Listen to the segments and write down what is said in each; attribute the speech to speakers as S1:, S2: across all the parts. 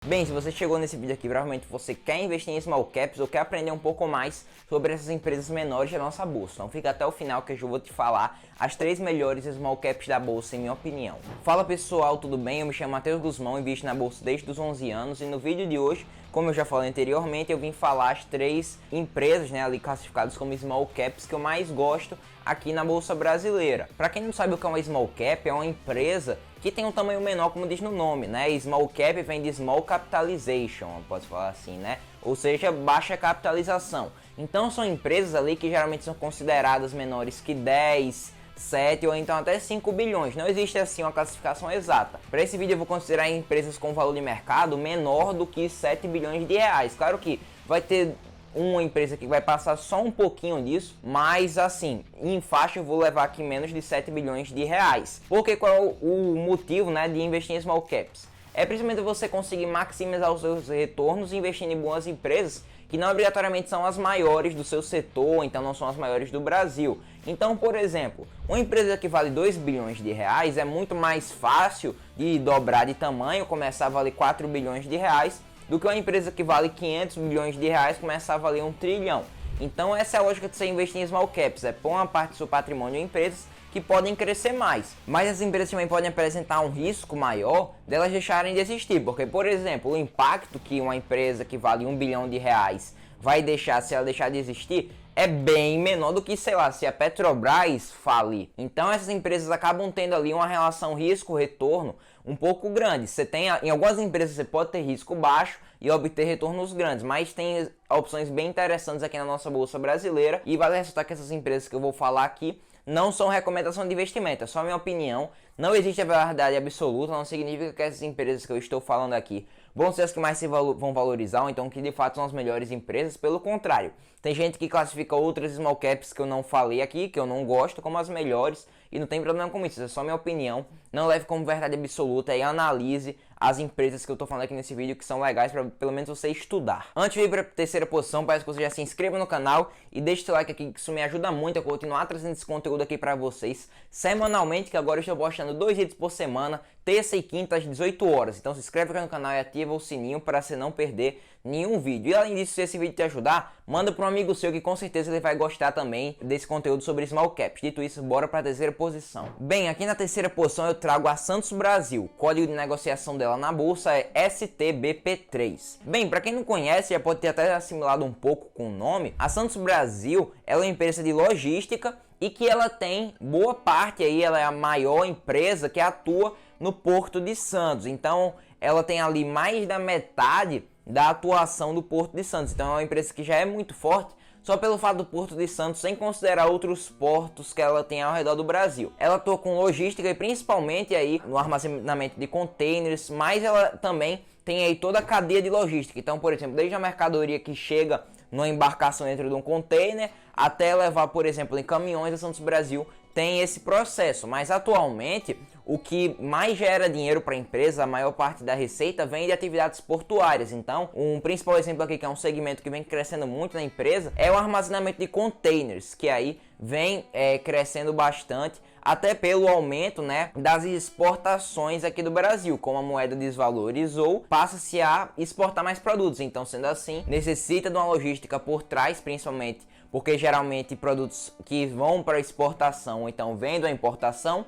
S1: Bem, se você chegou nesse vídeo aqui, provavelmente você quer investir em small caps ou quer aprender um pouco mais sobre essas empresas menores da nossa bolsa. Então fica até o final que eu vou te falar as 3 melhores small caps da bolsa, em minha opinião. Fala pessoal, tudo bem? Eu me chamo Matheus Guzmão, invisto na bolsa desde os 11 anos e no vídeo de hoje, como eu já falei anteriormente, eu vim falar as 3 empresas, ali classificadas como small caps que eu mais gosto aqui na bolsa brasileira. Para quem não sabe o que é uma small cap, é uma empresa que tem um tamanho menor, como diz no nome, né? Small cap vem de small capitalization, posso falar assim, né? Ou seja, baixa capitalização. Então são empresas ali que geralmente são consideradas menores que 10, 7 ou então até 5 bilhões. Não existe assim uma classificação exata. Para esse vídeo eu vou considerar empresas com valor de mercado menor do que 7 bilhões de reais. Claro que vai ter uma empresa que vai passar só um pouquinho disso, mas assim, em faixa eu vou levar aqui menos de 7 bilhões de reais. Porque qual é o motivo, né, de investir em small caps? É principalmente você conseguir maximizar os seus retornos investindo em boas empresas que não obrigatoriamente são as maiores do seu setor, então não são as maiores do Brasil. Então, por exemplo, uma empresa que vale 2 bilhões de reais é muito mais fácil de dobrar de tamanho, começar a valer 4 bilhões de reais, do que uma empresa que vale 500 milhões de reais começar a valer 1 trilhão. Então essa é a lógica de você investir em small caps, é pôr uma parte do seu patrimônio em empresas que podem crescer mais. Mas as empresas também podem apresentar um risco maior delas deixarem de existir, porque, por exemplo, o impacto que uma empresa que vale 1 bilhão de reais vai deixar se ela deixar de existir é bem menor do que, sei lá, se a Petrobras falir. Então essas empresas acabam tendo ali uma relação risco-retorno um pouco grande. Você tem, em algumas empresas você pode ter risco baixo e obter retornos grandes, mas tem opções bem interessantes aqui na nossa bolsa brasileira. E vale ressaltar que essas empresas que eu vou falar aqui não são recomendação de investimento, é só minha opinião. Não existe a verdade absoluta, não significa que essas empresas que eu estou falando aqui vão ser as que mais vão valorizar, ou então que de fato são as melhores empresas. Pelo contrário, tem gente que classifica outras small caps que eu não falei aqui, que eu não gosto, como as melhores, e não tem problema com isso, é só minha opinião. Não leve como verdade absoluta e analise as empresas que eu tô falando aqui nesse vídeo, que são legais para pelo menos você estudar. Antes de ir para a terceira posição, peço que você já se inscreva no canal e deixe seu like aqui, que isso me ajuda muito a continuar trazendo esse conteúdo aqui para vocês semanalmente, que agora eu estou postando 2 vídeos por semana, terça e quinta às 18 horas. Então se inscreve aqui no canal e ativa o sininho para você não perder nenhum vídeo. E além disso, se esse vídeo te ajudar, manda para um amigo seu que com certeza ele vai gostar também desse conteúdo sobre small caps. Dito isso, bora para a terceira posição. Bem, aqui na terceira posição eu trago a Santos Brasil. O código de negociação dela na bolsa é STBP3. Bem, para quem não conhece, já pode ter até assimilado um pouco com o nome. A Santos Brasil ela é uma empresa de logística e que ela tem boa parte aí, ela é a maior empresa que atua no Porto de Santos. Então, ela tem ali mais da metade da atuação do Porto de Santos. Então, é uma empresa que já é muito forte só pelo fato do Porto de Santos, sem considerar outros portos que ela tem ao redor do Brasil. Ela atua com logística e principalmente aí no armazenamento de containers, mas ela também tem aí toda a cadeia de logística. Então, por exemplo, desde a mercadoria que chega numa embarcação dentro de um container até levar, por exemplo, em caminhões, a Santos Brasil tem esse processo. Mas atualmente o que mais gera dinheiro para a empresa, a maior parte da receita vem de atividades portuárias. Então, um principal exemplo aqui, que é um segmento que vem crescendo muito na empresa, é o armazenamento de containers, que aí vem crescendo bastante, até pelo aumento, né, das exportações aqui do Brasil. Como a moeda desvalorizou, passa-se a exportar mais produtos. Então, sendo assim, necessita de uma logística por trás, principalmente porque geralmente produtos que vão para exportação, ou então vêm da importação,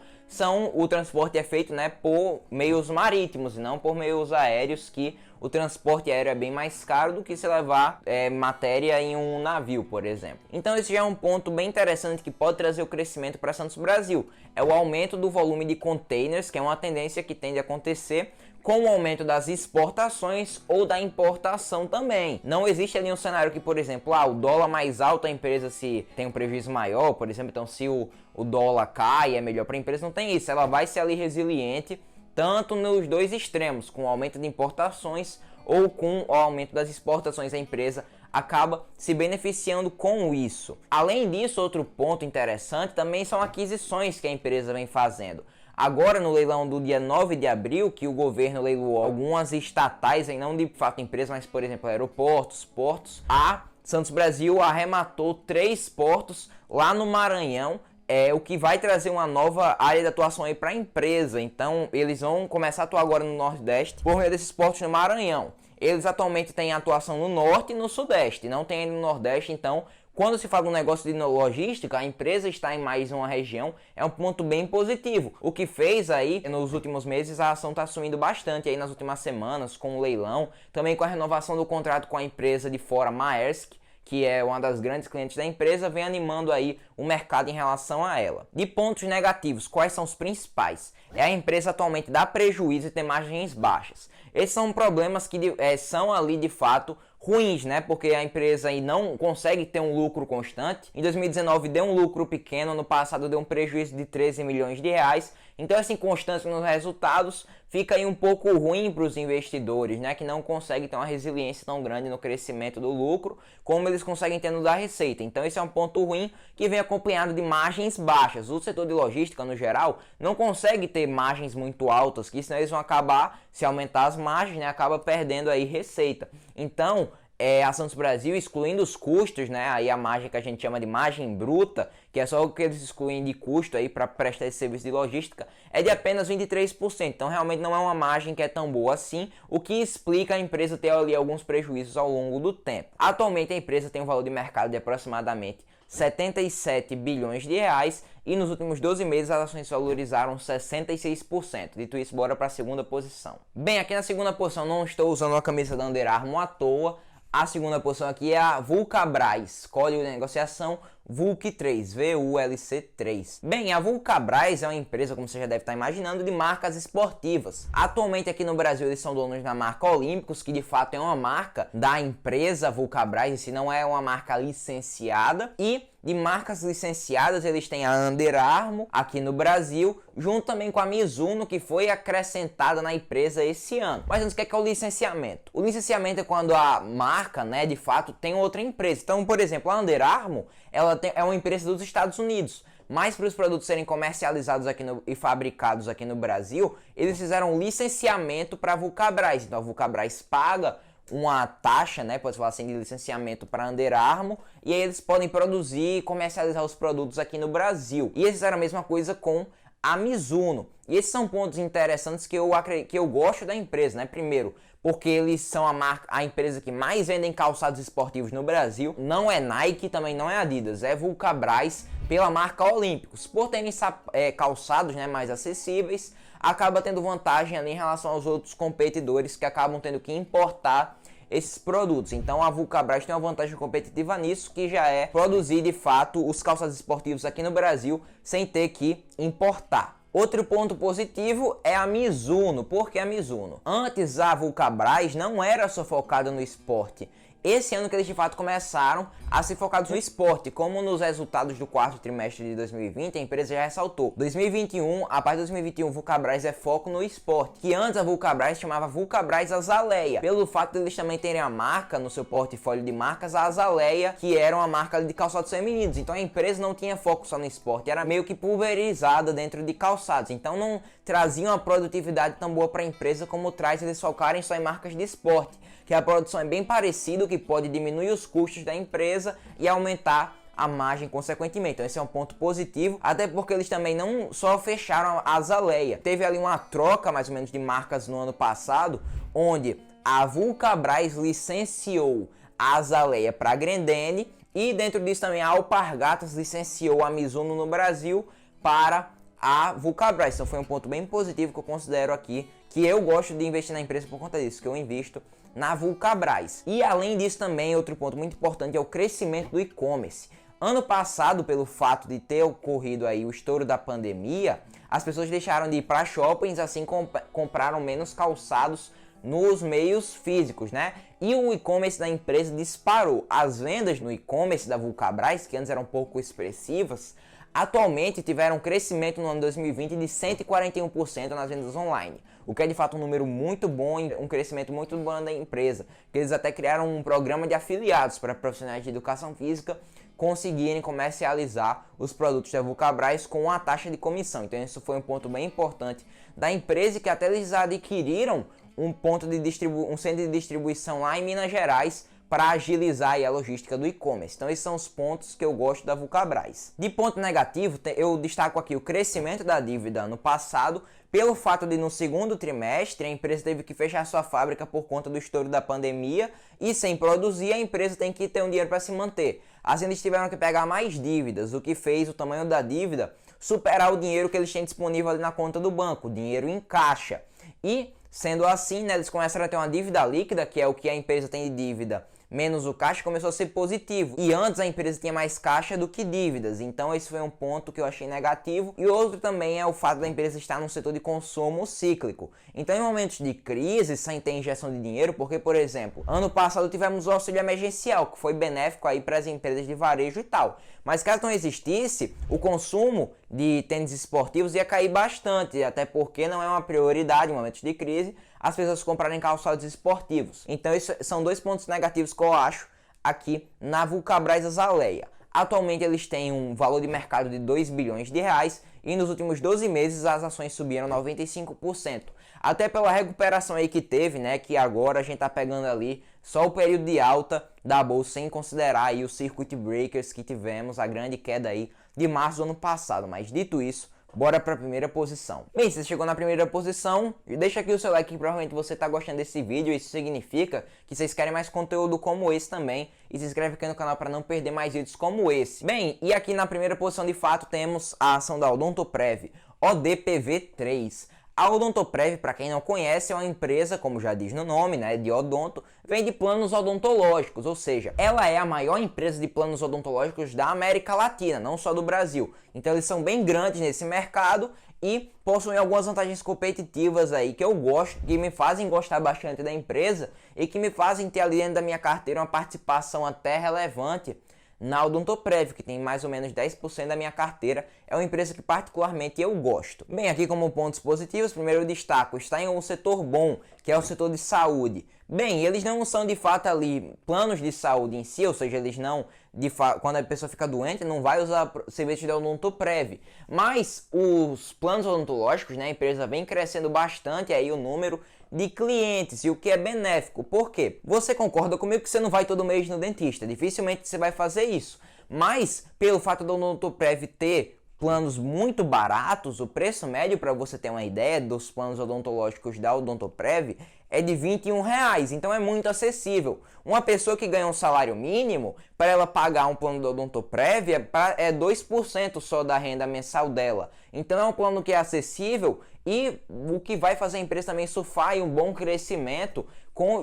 S1: o transporte é feito, né, por meios marítimos e não por meios aéreos, que o transporte aéreo é bem mais caro do que se levar matéria em um navio, por exemplo. Então esse já é um ponto bem interessante que pode trazer o crescimento para Santos Brasil. É o aumento do volume de containers, que é uma tendência que tende a acontecer com o aumento das exportações ou da importação também. Não existe ali um cenário que, por exemplo, o dólar mais alto, a empresa se tem um prejuízo maior, por exemplo, então se o dólar cai, é melhor para a empresa. Não tem isso, ela vai ser ali resiliente, tanto nos dois extremos, com o aumento de importações ou com o aumento das exportações. A empresa acaba se beneficiando com isso. Além disso, outro ponto interessante também são aquisições que a empresa vem fazendo. Agora, no leilão do dia 9 de abril, que o governo leiloou algumas estatais, e não de fato empresas, mas por exemplo aeroportos, portos, a Santos Brasil arrematou 3 portos lá no Maranhão, é o que vai trazer uma nova área de atuação aí para a empresa. Então eles vão começar a atuar agora no Nordeste por meio desses portos no Maranhão. Eles atualmente têm atuação no Norte e no Sudeste, não tem no Nordeste. Então quando se fala um negócio de logística, a empresa está em mais uma região, é um ponto bem positivo. O que fez aí, nos últimos meses, a ação está subindo bastante aí nas últimas semanas, com o leilão, também com a renovação do contrato com a empresa de fora, Maersk, que é uma das grandes clientes da empresa, vem animando aí o mercado em relação a ela. De pontos negativos, quais são os principais? A empresa atualmente dá prejuízo e tem margens baixas. Esses são problemas que são ali de fato ruins, né? Porque a empresa aí não consegue ter um lucro constante. Em 2019 deu um lucro pequeno, no passado deu um prejuízo de 13 milhões de reais. Então essa inconstância nos resultados fica aí um pouco ruim para os investidores, né? Que não conseguem ter uma resiliência tão grande no crescimento do lucro como eles conseguem ter no da receita. Então esse é um ponto ruim que vem acompanhado de margens baixas. O setor de logística, no geral, não consegue ter margens muito altas, que senão eles vão acabar, se aumentar as margens, né? Acaba perdendo aí receita. Então, a Santos Brasil, excluindo os custos, né, aí a margem que a gente chama de margem bruta, que é só o que eles excluem de custo aí para prestar esse serviço de logística, é de apenas 23%. Então realmente não é uma margem que é tão boa assim, o que explica a empresa ter ali alguns prejuízos ao longo do tempo. Atualmente a empresa tem um valor de mercado de aproximadamente 77 bilhões de reais e nos últimos 12 meses as ações valorizaram 66%. Dito isso, bora para a segunda posição. Bem, aqui na segunda posição não estou usando a camisa da Under Armour à toa. A segunda posição aqui é a Vulcabras, código de negociação VULC3, VULC3. Bem, a Vulcabras é uma empresa, como você já deve estar imaginando, de marcas esportivas. Atualmente aqui no Brasil eles são donos da marca Olímpicos, que de fato é uma marca da empresa Vulcabras, se não é uma marca licenciada. E de marcas licenciadas eles têm a Under Armour aqui no Brasil, junto também com a Mizuno, que foi acrescentada na empresa esse ano. Mas antes, o que é o licenciamento? O licenciamento é quando a marca, né, de fato tem outra empresa. Então, por exemplo, a Under Armour, é uma empresa dos Estados Unidos, mas para os produtos serem comercializados aqui e fabricados aqui no Brasil, eles fizeram um licenciamento para a Vulcabras. Então a Vulcabras paga uma taxa, né, pode falar assim, de licenciamento para a Under Armour, e aí eles podem produzir e comercializar os produtos aqui no Brasil. E eles fizeram a mesma coisa com a Mizuno. E esses são pontos interessantes que eu gosto da empresa, né? Primeiro, porque eles são a empresa que mais vendem calçados esportivos no Brasil. Não é Nike, também não é Adidas, é Vulcabras pela marca Olímpicos. Por terem calçados, né, mais acessíveis, acaba tendo vantagem ali em relação aos outros competidores que acabam tendo que importar esses produtos. Então a Vulcabras tem uma vantagem competitiva nisso, que já é produzir de fato os calçados esportivos aqui no Brasil sem ter que importar. Outro ponto positivo é a Mizuno. Por que a Mizuno? Antes a Vulcabras não era só focada no esporte. Esse ano que eles de fato começaram a se focar no esporte, como nos resultados do quarto trimestre de 2020, a empresa já ressaltou. 2021, a partir de 2021, Vulcabras é foco no esporte, que antes a Vulcabras chamava Vulcabras Azaleia, pelo fato de eles também terem a marca no seu portfólio de marcas, a Azaleia, que era uma marca de calçados femininos. Então a empresa não tinha foco só no esporte, era meio que pulverizada dentro de calçados, então não trazia uma produtividade tão boa para a empresa como traz eles focarem só em marcas de esporte, que a produção é bem parecida, o que pode diminuir os custos da empresa e aumentar a margem consequentemente. Então esse é um ponto positivo, até porque eles também não só fecharam a Azaleia. Teve ali uma troca mais ou menos de marcas no ano passado, onde a Vulcabras licenciou a Azaleia para a Grendene e dentro disso também a Alpargatas licenciou a Mizuno no Brasil para a Vulcabras. Então foi um ponto bem positivo que eu considero aqui, que eu gosto de investir na empresa por conta disso, que eu invisto na Vulcabras. E além disso também, outro ponto muito importante é o crescimento do e-commerce. Ano passado, pelo fato de ter ocorrido aí o estouro da pandemia, as pessoas deixaram de ir para shoppings, assim compraram menos calçados nos meios físicos, né? E o e-commerce da empresa disparou. As vendas no e-commerce da Vulcabras, que antes eram um pouco expressivas, atualmente tiveram um crescimento no ano 2020 de 141% nas vendas online, o que é de fato um número muito bom, um crescimento muito bom da empresa, que eles até criaram um programa de afiliados para profissionais de educação física conseguirem comercializar os produtos da Vulcabras com uma taxa de comissão. Então isso foi um ponto bem importante da empresa, que até eles adquiriram um centro de distribuição lá em Minas Gerais para agilizar aí a logística do e-commerce. Então esses são os pontos que eu gosto da Vulcabras. De ponto negativo, eu destaco aqui o crescimento da dívida ano passado, pelo fato de no segundo trimestre a empresa teve que fechar sua fábrica por conta do estouro da pandemia e sem produzir a empresa tem que ter um dinheiro para se manter. Assim eles tiveram que pegar mais dívidas, o que fez o tamanho da dívida superar o dinheiro que eles têm disponível ali na conta do banco, dinheiro em caixa. E sendo assim, né, eles começaram a ter uma dívida líquida, que é o que a empresa tem de dívida, menos o caixa, começou a ser positivo. E antes a empresa tinha mais caixa do que dívidas. Então esse foi um ponto que eu achei negativo. E outro também é o fato da empresa estar num setor de consumo cíclico. Então em momentos de crise, sem ter injeção de dinheiro, porque, por exemplo, ano passado tivemos o auxílio emergencial, que foi benéfico aí para as empresas de varejo e tal. Mas caso não existisse, o consumo de tênis esportivos ia cair bastante, até porque não é uma prioridade em momentos de crise as pessoas comprarem calçados esportivos. Então esses são dois pontos negativos que eu acho aqui na Vulcabras Azaleia. Atualmente eles têm um valor de mercado de 2 bilhões de reais e nos últimos 12 meses as ações subiram 95%. Até pela recuperação aí que teve, né, que agora a gente tá pegando ali só o período de alta da bolsa, sem considerar aí os circuit breakers que tivemos, a grande queda aí de março do ano passado. Mas dito isso, bora para a primeira posição. Bem, se você chegou na primeira posição, deixa aqui o seu like que provavelmente você está gostando desse vídeo. Isso significa que vocês querem mais conteúdo como esse também. E se inscreve aqui no canal para não perder mais vídeos como esse. Bem, e aqui na primeira posição de fato temos a ação da Odontoprev, ODPV3. A Odontoprev, para quem não conhece, é uma empresa, como já diz no nome, né, de odonto, vende planos odontológicos, ou seja, ela é a maior empresa de planos odontológicos da América Latina, não só do Brasil. Então eles são bem grandes nesse mercado e possuem algumas vantagens competitivas aí que eu gosto, que me fazem gostar bastante da empresa e que me fazem ter ali dentro da minha carteira uma participação até relevante na Odontoprev, que tem mais ou menos 10% da minha carteira. É uma empresa que particularmente eu gosto. Bem, aqui como pontos positivos, primeiro eu destaco, está em um setor bom, que é o setor de saúde. Bem, eles não são de fato ali planos de saúde em si, ou seja, eles não, quando a pessoa fica doente, não vai usar serviços da Odontoprev. Mas os planos odontológicos, né, a empresa vem crescendo bastante aí o número de clientes, e o que é benéfico. Por quê? Você concorda comigo que você não vai todo mês no dentista, dificilmente você vai fazer isso. Mas, pelo fato da Odontoprev ter planos muito baratos, o preço médio, para você ter uma ideia, dos planos odontológicos da Odontoprev é de R$21, então é muito acessível. Uma pessoa que ganha um salário mínimo, para ela pagar um plano da Odontoprev, é 2% só da renda mensal dela. Então é um plano que é acessível e o que vai fazer a empresa também surfar um bom crescimento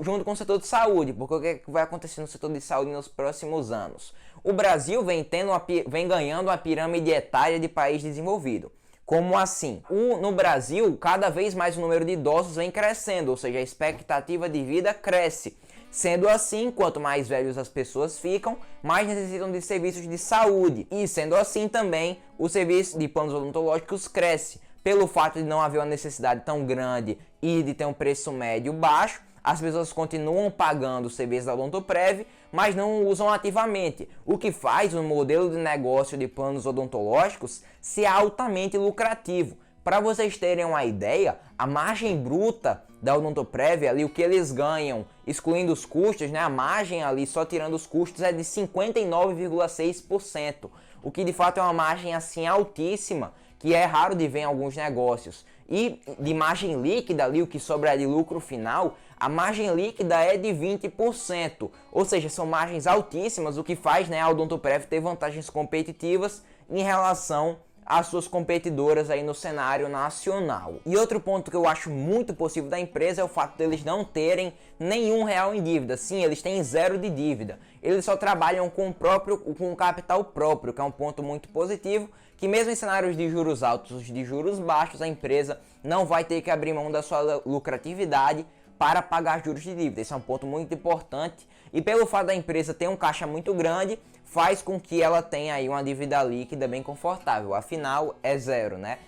S1: junto com o setor de saúde, porque o que vai acontecer no setor de saúde nos próximos anos? O Brasil vem ganhando uma pirâmide etária de país desenvolvido. Como assim? No Brasil, cada vez mais o número de idosos vem crescendo, ou seja, a expectativa de vida cresce. Sendo assim, quanto mais velhos as pessoas ficam, mais necessitam de serviços de saúde. E sendo assim também, o serviço de planos odontológicos cresce. Pelo fato de não haver uma necessidade tão grande e de ter um preço médio baixo, as pessoas continuam pagando o serviço da Odontoprev, mas não o usam ativamente, o que faz o modelo de negócio de planos odontológicos ser altamente lucrativo. Para vocês terem uma ideia, a margem bruta da Odontoprev, ali o que eles ganham, excluindo os custos, né, a margem ali só tirando os custos é de 59,6%, o que de fato é uma margem assim altíssima, que é raro de ver em alguns negócios. E de margem líquida ali, o que sobra de lucro final, a margem líquida é de 20%, ou seja, são margens altíssimas, o que faz, né, a Odontoprev ter vantagens competitivas em relação às suas competidoras aí no cenário nacional. E outro ponto que eu acho muito possível da empresa é o fato deles não terem nenhum real em dívida. Sim, eles têm zero de dívida. Eles só trabalham com o capital próprio, que é um ponto muito positivo, que mesmo em cenários de juros altos, de juros baixos, a empresa não vai ter que abrir mão da sua lucratividade para pagar juros de dívida. Esse é um ponto muito importante e pelo fato da empresa ter um caixa muito grande, faz com que ela tenha aí uma dívida líquida bem confortável. Afinal, é zero, né?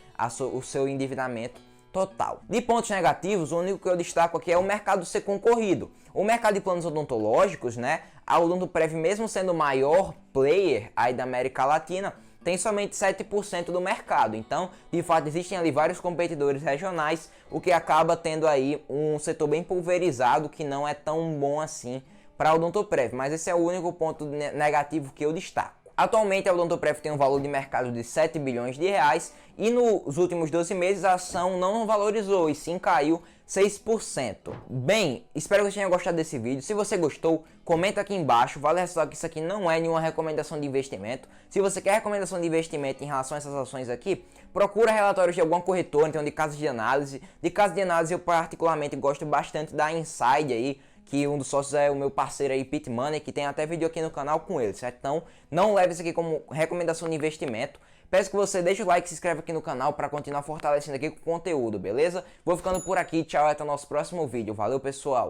S1: O seu endividamento total. De pontos negativos, o único que eu destaco aqui é o mercado ser concorrido. O mercado de planos odontológicos, né? A Odontoprev, mesmo sendo o maior player aí da América Latina, tem somente 7% do mercado. Então, de fato, existem ali vários competidores regionais, o que acaba tendo aí um setor bem pulverizado que não é tão bom assim para a Odontoprev, mas esse é o único ponto negativo que eu destaco. Atualmente a Odontoprev tem um valor de mercado de 7 bilhões de reais e nos últimos 12 meses a ação não valorizou e sim caiu 6%. Bem, espero que você tenha gostado desse vídeo. Se você gostou, comenta aqui embaixo. Vale ressaltar que isso aqui não é nenhuma recomendação de investimento. Se você quer recomendação de investimento em relação a essas ações aqui, procura relatórios de alguma corretora, então de casas de análise. De casas de análise eu particularmente gosto bastante da Inside aí, que um dos sócios é o meu parceiro aí, Pete Money, que tem até vídeo aqui no canal com ele, certo? Então, não leve isso aqui como recomendação de investimento. Peço que você deixe o like e se inscreva aqui no canal para continuar fortalecendo aqui com o conteúdo, beleza? Vou ficando por aqui, tchau, até o nosso próximo vídeo. Valeu, pessoal!